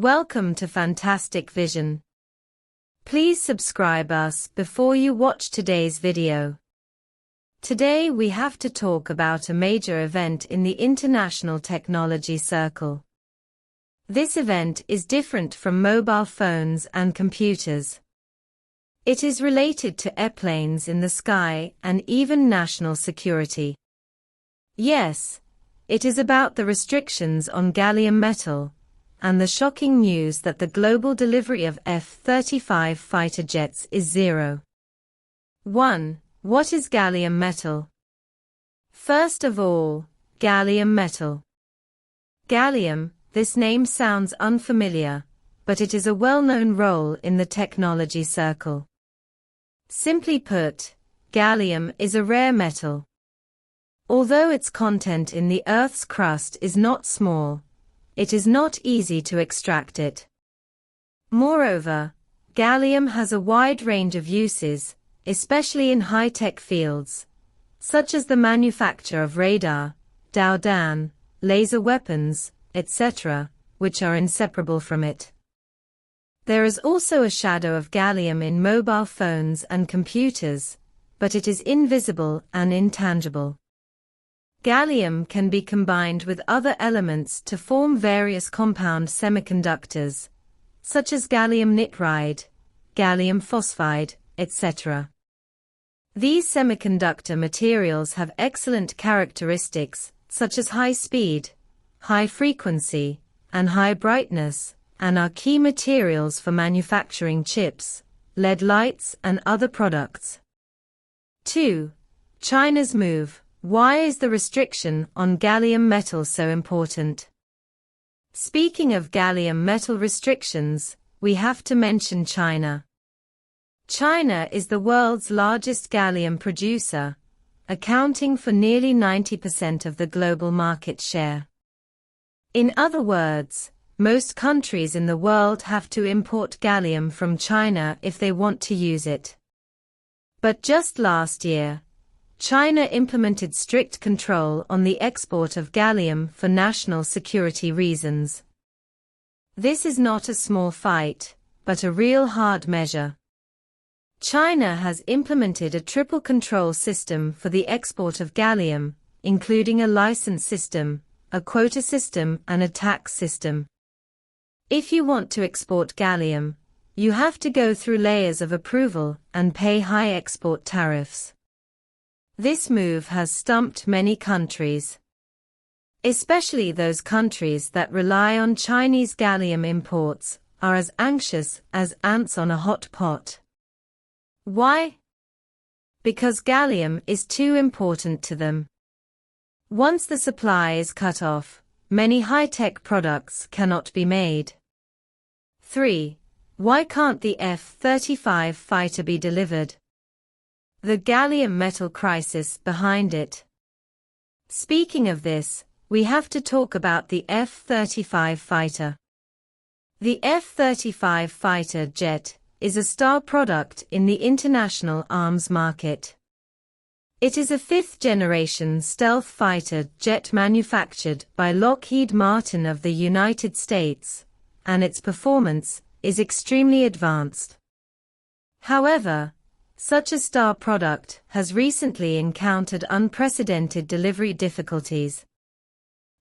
Welcome to Fantastic Vision. Please subscribe us before you watch today's video. Today we have to talk about a major event in the international technology circle. This event is different from mobile phones and computers. It is related to airplanes in the sky and even national security. Yes, it is about the restrictions on gallium metal, and the shocking news that the global delivery of F-35 fighter jets is zero. 1. What is gallium metal? First of all, gallium metal. Gallium, this name sounds unfamiliar, but it is a well-known role in the technology circle. Simply put, gallium is a rare metal. Although its content in the Earth's crust is not small, it is not easy to extract it. Moreover, gallium has a wide range of uses, especially in high-tech fields, such as the manufacture of radar, dowdan, laser weapons, etc., which are inseparable from it. There is also a shadow of gallium in mobile phones and computers, but it is invisible and intangible. Gallium can be combined with other elements to form various compound semiconductors, such as gallium nitride, gallium phosphide, etc. These semiconductor materials have excellent characteristics, such as high speed, high frequency, and high brightness, and are key materials for manufacturing chips, LED lights, and other products. 2. China's move. Why is the restriction on gallium metal so important? Speaking of gallium metal restrictions, we have to mention China. China is the world's largest gallium producer, accounting for nearly 90% of the global market share. In other words, most countries in the world have to import gallium from China if they want to use it. But just last year, China implemented strict control on the export of gallium for national security reasons. This is not a small fight, but a real hard measure. China has implemented a triple control system for the export of gallium, including a license system, a quota system, and a tax system. If you want to export gallium, you have to go through layers of approval and pay high export tariffs. This move has stumped many countries, especially those countries that rely on Chinese gallium imports, are as anxious as ants on a hot pot. Why? Because gallium is too important to them. Once the supply is cut off, many high-tech products cannot be made. 3. Why can't the F-35 fighter be delivered? The gallium metal crisis behind it. Speaking of this, we have to talk about the F-35 fighter. The F-35 fighter jet is a star product in the international arms market. It is a fifth-generation stealth fighter jet manufactured by Lockheed Martin of the United States, and its performance is extremely advanced. However, such a star product has recently encountered unprecedented delivery difficulties.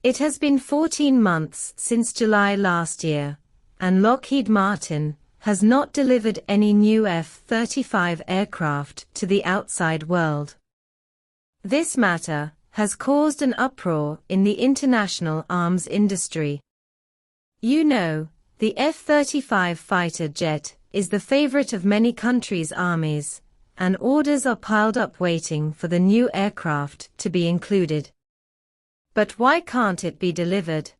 It has been 14 months since July last year, and Lockheed Martin has not delivered any new F-35 aircraft to the outside world. This matter has caused an uproar in the international arms industry. You know, the F-35 fighter jet is the favorite of many countries' armies, and orders are piled up waiting for the new aircraft to be included. But why can't it be delivered?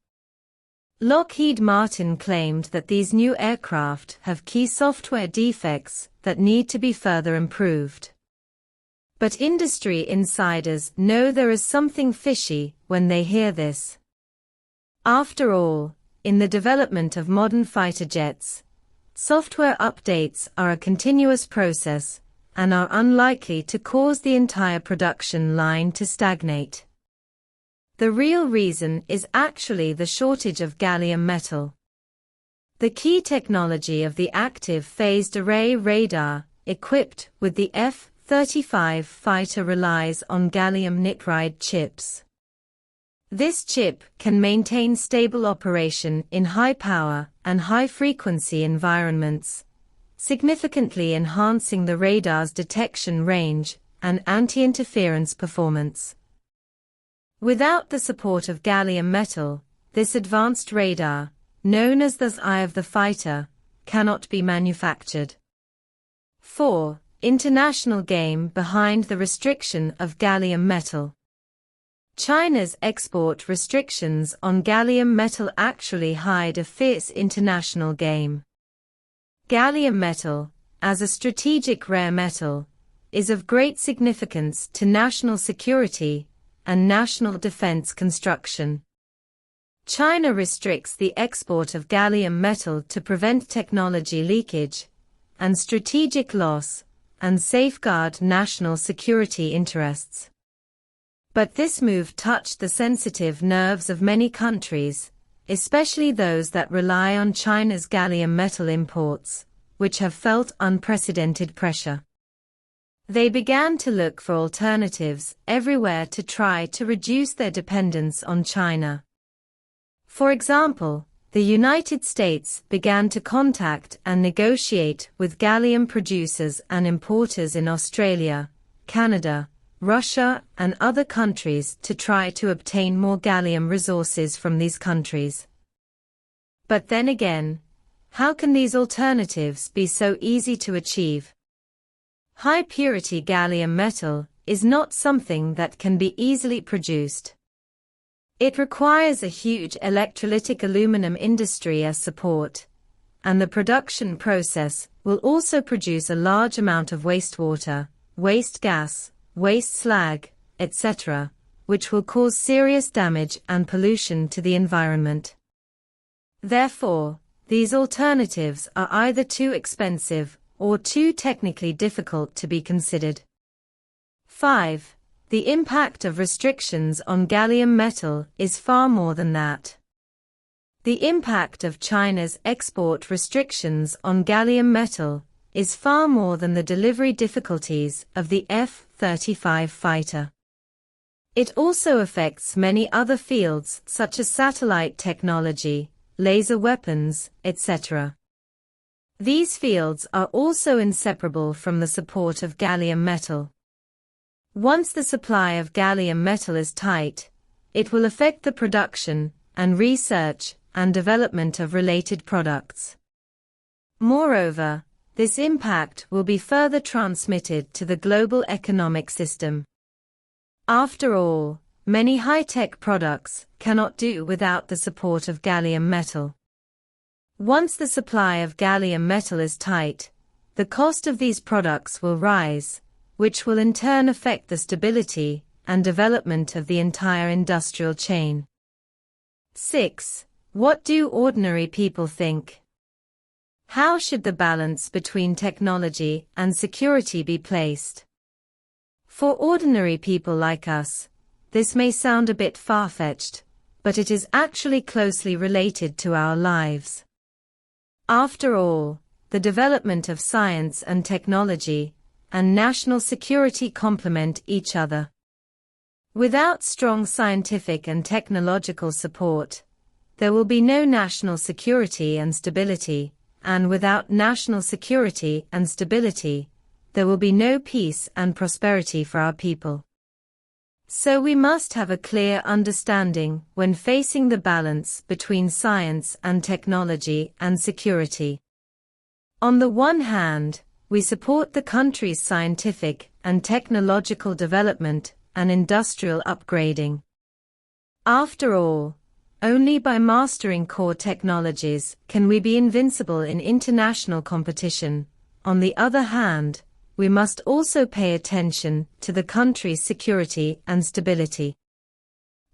Lockheed Martin claimed that these new aircraft have key software defects that need to be further improved. But industry insiders know there is something fishy when they hear this. After all, in the development of modern fighter jets, software updates are a continuous process and are unlikely to cause the entire production line to stagnate. The real reason is actually the shortage of gallium metal. The key technology of the active phased array radar, equipped with the F-35 fighter, relies on gallium nitride chips. This chip can maintain stable operation in high-power and high-frequency environments, significantly enhancing the radar's detection range and anti-interference performance. Without the support of gallium metal, this advanced radar, known as the eye of the fighter, cannot be manufactured. 4. International game behind the restriction of gallium metal. China's export restrictions on gallium metal actually hide a fierce international game. Gallium metal, as a strategic rare metal, is of great significance to national security and national defense construction. China restricts the export of gallium metal to prevent technology leakage and strategic loss and safeguard national security interests. But this move touched the sensitive nerves of many countries, especially those that rely on China's gallium metal imports, which have felt unprecedented pressure. They began to look for alternatives everywhere to try to reduce their dependence on China. For example, the United States began to contact and negotiate with gallium producers and importers in Australia, Canada, Russia, and other countries to try to obtain more gallium resources from these countries. But then again, how can these alternatives be so easy to achieve? High-purity gallium metal is not something that can be easily produced. It requires a huge electrolytic aluminum industry as support, and the production process will also produce a large amount of wastewater, waste gas, waste slag, etc., which will cause serious damage and pollution to the environment. Therefore, these alternatives are either too expensive or too technically difficult to be considered. 5. The impact of restrictions on gallium metal is far more than that. The impact of China's export restrictions on gallium metal is far more than the delivery difficulties of the F-35 fighter. It also affects many other fields such as satellite technology, laser weapons, etc. These fields are also inseparable from the support of gallium metal. Once the supply of gallium metal is tight, it will affect the production and research and development of related products. Moreover, this impact will be further transmitted to the global economic system. After all, many high-tech products cannot do without the support of gallium metal. Once the supply of gallium metal is tight, the cost of these products will rise, which will in turn affect the stability and development of the entire industrial chain. 6. What do ordinary people think? How should the balance between technology and security be placed? For ordinary people like us, this may sound a bit far-fetched, but it is actually closely related to our lives. After all, the development of science and technology and national security complement each other. Without strong scientific and technological support, there will be no national security and stability, and without national security and stability, there will be no peace and prosperity for our people. So we must have a clear understanding when facing the balance between science and technology and security. On the one hand, we support the country's scientific and technological development and industrial upgrading. After all, only by mastering core technologies can we be invincible in international competition. On the other hand, we must also pay attention to the country's security and stability.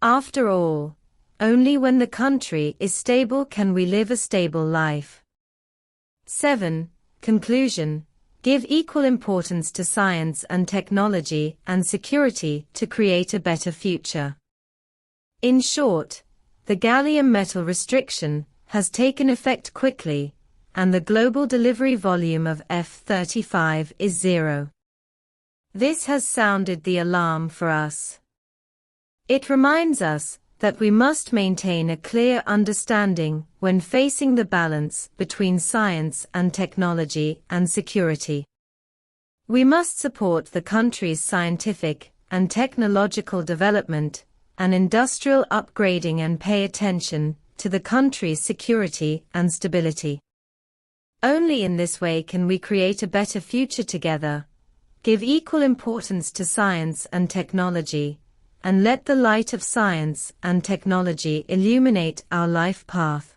After all, only when the country is stable can we live a stable life. 7. Conclusion. Give equal importance to science and technology and security to create a better future. In short, the gallium metal restriction has taken effect quickly, and the global delivery volume of F-35 is zero. This has sounded the alarm for us. It reminds us that we must maintain a clear understanding when facing the balance between science and technology and security. We must support the country's scientific and technological development and industrial upgrading and pay attention to the country's security and stability. Only in this way can we create a better future together, give equal importance to science and technology, and let the light of science and technology illuminate our life path.